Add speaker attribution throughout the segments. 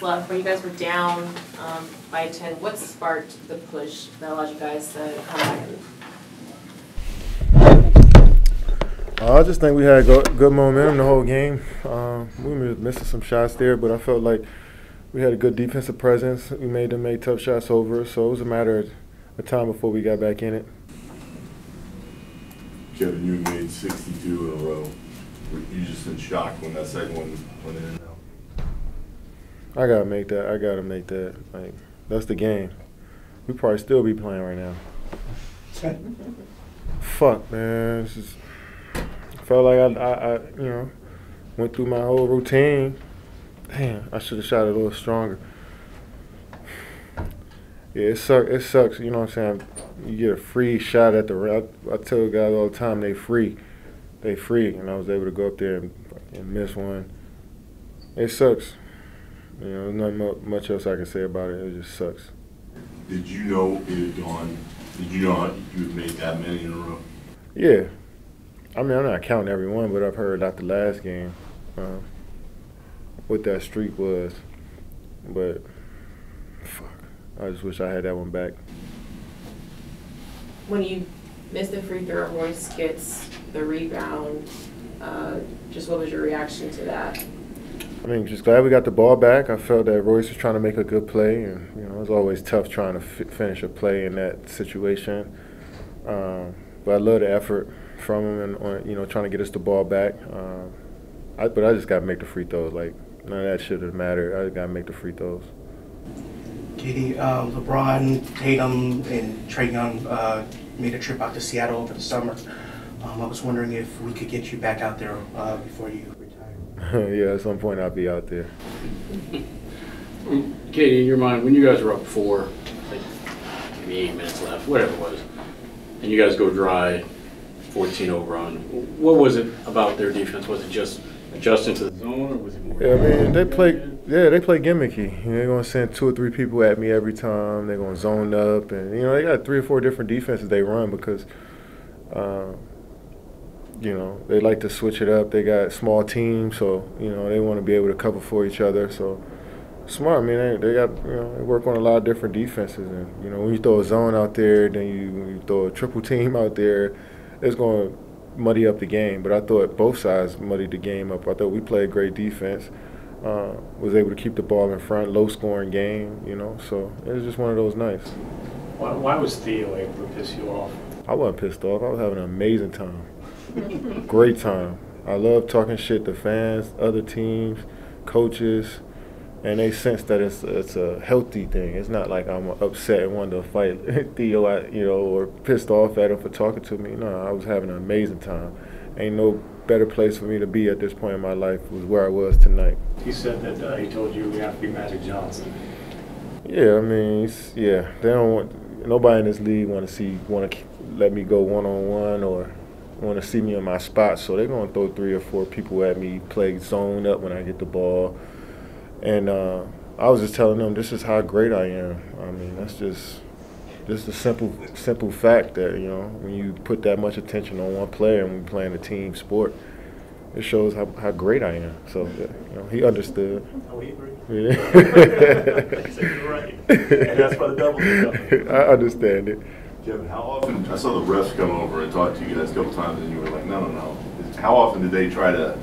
Speaker 1: Left, when you guys were down by 10, what sparked the push that allowed you guys to come back?
Speaker 2: I just think we had good momentum the whole game. We were missing some shots there, but I felt like we had a good defensive presence. We made them make tough shots over us, so it was a matter of time before we got back in it.
Speaker 3: Kevin, you made 62 in a row. Were you just in shock when that second one went in and out?
Speaker 2: I gotta make that. I gotta make that. Like, that's the game. We probably still be playing right now. Fuck, man. It's just felt like I went through my whole routine. Damn, I should have shot a little stronger. Yeah, it sucks. You know what I'm saying? You get a free shot at the rim. I tell guys all the time, they free, and I was able to go up there and miss one. It sucks. You know, there's not much else I can say about it. It just sucks.
Speaker 3: Did you know it had gone? Did you know you would make that many in a row?
Speaker 2: Yeah. I mean, I'm not counting every one, but I've heard after the last game what that streak was. But, fuck, I just wish I had that one back.
Speaker 1: When you miss the free throw, Royce gets the rebound. Just what was your reaction to that?
Speaker 2: I mean, just glad we got the ball back. I felt that Royce was trying to make a good play, and you know, it's always tough trying to finish a play in that situation. But I love the effort from him, and trying to get us the ball back. But I just got to make the free throws. Like, none of that shit would matter. I just got to make the free throws.
Speaker 4: Katie, LeBron, Tatum, and Trae Young made a trip out to Seattle over the summer. I was wondering if we could get you back out there before you retire.
Speaker 2: Yeah, at some point I'll be out there.
Speaker 5: Katie, in your mind, when you guys were up 4, like maybe 8 minutes left, whatever it was, and you guys go dry, 14-0 run, what was it about their defense? Was it just adjusting to the zone, or was it more?
Speaker 2: Yeah, I mean, they play gimmicky. They're going to send 2 or 3 people at me every time. They're going to zone up, and they got 3 or 4 different defenses they run because they like to switch it up. They got small teams, so they want to be able to cover for each other. So smart. I mean, they got they work on a lot of different defenses, and when you throw a zone out there, then when you throw a triple team out there, it's going to muddy up the game. But I thought both sides muddied the game up. I thought we played great defense. Was able to keep the ball in front, low scoring game. So it was just one of those nights.
Speaker 6: Why was Theo able to piss you off?
Speaker 2: I wasn't pissed off. I was having an amazing time. Great time. I love talking shit to fans, other teams, coaches, and they sense that it's a healthy thing. It's not like I'm upset and wanting to fight Theo, or pissed off at him for talking to me. No, I was having an amazing time. Ain't no better place for me to be at this point in my life was where I was tonight.
Speaker 6: He said that he told you we have to be Magic Johnson.
Speaker 2: Yeah, I mean, they don't want nobody in this league want to let me go one-on-one or want to see me in my spot, so they're going to throw 3 or 4 people at me, play zone up when I get the ball. And I was just telling them this is how great I am. I mean, that's just a simple fact that, when you put that much attention on one player and we're playing a team sport, it shows how great I am. So, he understood.
Speaker 6: Oh, he agreed?
Speaker 2: Yeah.
Speaker 6: He said you're right. And that's why the double did.
Speaker 2: I understand it.
Speaker 3: Kevin, how often, I saw the refs come over and talk to you guys a couple times, and you were like, no. How often did they try to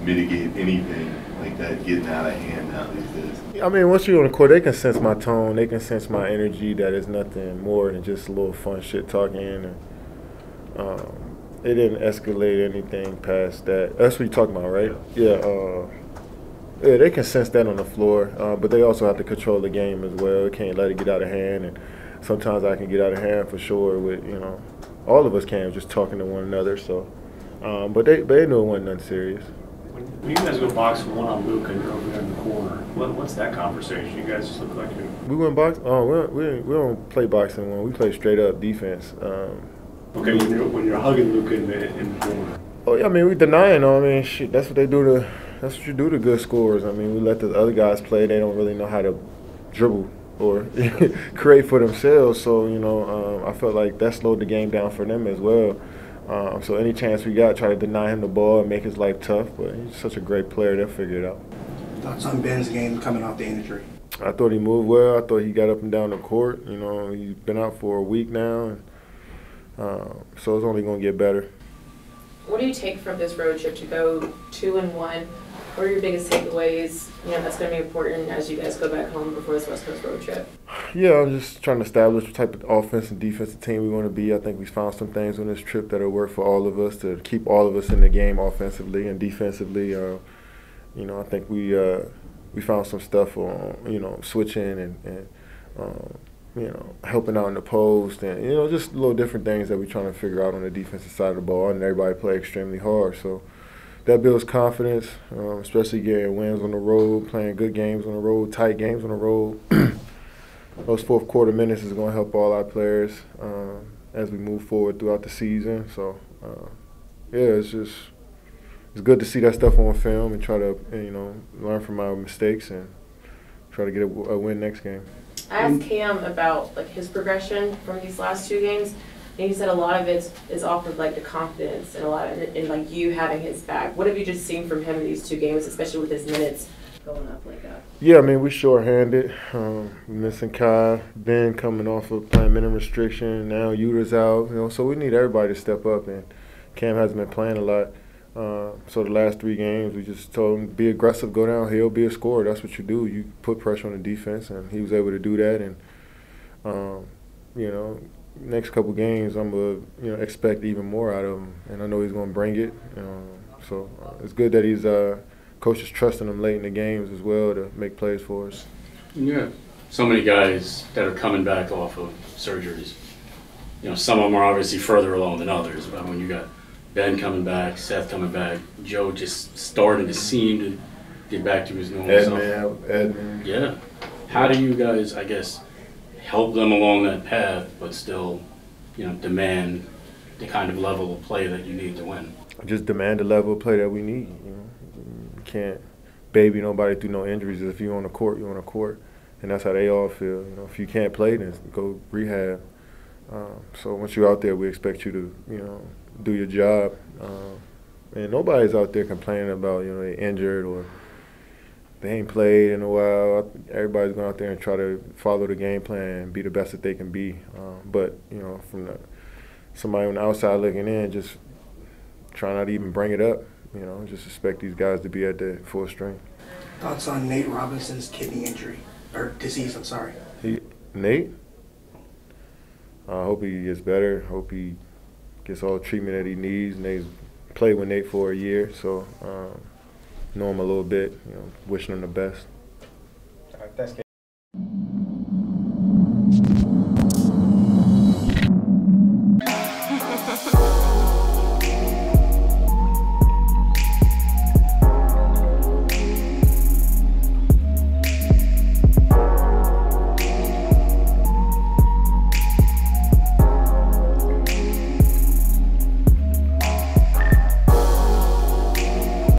Speaker 3: mitigate anything like that getting out of hand now these days?
Speaker 2: I mean, once you're on the court, they can sense my tone. They can sense my energy that it's nothing more than just a little fun shit talking. And it didn't escalate anything past that. That's what you're talking about, right? Yeah. Yeah, they can sense that on the floor, but they also have to control the game as well. They can't let it get out of hand, and sometimes I can get out of hand for sure. With all of us can just talking to one another. So, but they knew it wasn't nothing serious.
Speaker 6: When you guys go box one on Luke and you're over there in the corner, what's that conversation? You guys just look like you.
Speaker 2: We went box. Oh, we don't play boxing one. We play straight up defense.
Speaker 6: Okay, when you're hugging Luke in the corner.
Speaker 2: Oh yeah, I mean we denying. I mean shit. That's what they do That's what you do to good scorers. I mean we let the other guys play. They don't really know how to dribble or create for themselves. So I felt like that slowed the game down for them as well. So any chance we got, try to deny him the ball and make his life tough. But he's such a great player, they'll figure it out.
Speaker 4: Thoughts on Ben's game coming off the injury?
Speaker 2: I thought he moved well. I thought he got up and down the court. You know, he's been out for a week now, and so it's only going to get better.
Speaker 1: What do you take from this road trip to go 2-1? What are your biggest takeaways? You know, that's going to be important as you guys go back home before this West Coast road trip.
Speaker 2: Yeah, I'm just trying to establish what type of offense and defensive team we want to be. I think we found some things on this trip that'll work for all of us to keep all of us in the game offensively and defensively. You know, I think we found some stuff on, you know, switching and you know, helping out in the post and, you know, just little different things that we're trying to figure out on the defensive side of the ball, and everybody play extremely hard. So that builds confidence, especially getting wins on the road, playing good games on the road, tight games on the road. Those fourth quarter minutes is going to help all our players as we move forward throughout the season. So, yeah, it's good to see that stuff on film and try to, you know, learn from our mistakes and try to get a win next game.
Speaker 1: I asked Cam about like his progression from these last two games, and he said a lot of it is off of like the confidence and a lot of it in like you having his back. What have you just seen from him in these two games, especially with his minutes going up like that?
Speaker 2: Yeah, I mean, we short-handed. Missing Kai, Ben coming off of playing minimum restriction. Now Utah's out, you know, so we need everybody to step up, and Cam hasn't been playing a lot. So the last 3 games, we just told him, be aggressive, go downhill, be a scorer. That's what you do. You put pressure on the defense, and he was able to do that. And, you know, next couple games, I'm going to expect even more out of him, and I know he's going to bring it. So it's good that he's coaches trusting him late in the games as well to make plays for us.
Speaker 5: Yeah, so many guys that are coming back off of surgeries. You know, some of them are obviously further along than others, but when you got Ben coming back, Seth coming back, Joe just starting to seem to get back to his normal self.
Speaker 2: Edmund.
Speaker 5: Yeah. How do you guys, I guess, help them along that path, but still, you know, demand the kind of level of play that you need to win?
Speaker 2: Just demand the level of play that we need. You know, you can't baby nobody through no injuries. If you're on the court, you're on the court, and that's how they all feel. You know, if you can't play, then go rehab. So once you're out there, we expect you to, you know, do your job. And nobody's out there complaining about, you know, they're injured or they ain't played in a while. Everybody's going out there and try to follow the game plan and be the best that they can be. But, you know, from somebody on the outside looking in, just try not to even bring it up. You know, just expect these guys to be at their full strength.
Speaker 4: Thoughts on Nate Robinson's kidney injury, or disease, I'm sorry.
Speaker 2: Nate? I hope he gets better. Hope he gets all the treatment that he needs. Nate's played with Nate for a year, so know him a little bit. You know, wishing him the best.
Speaker 7: All right, thanks, Kate.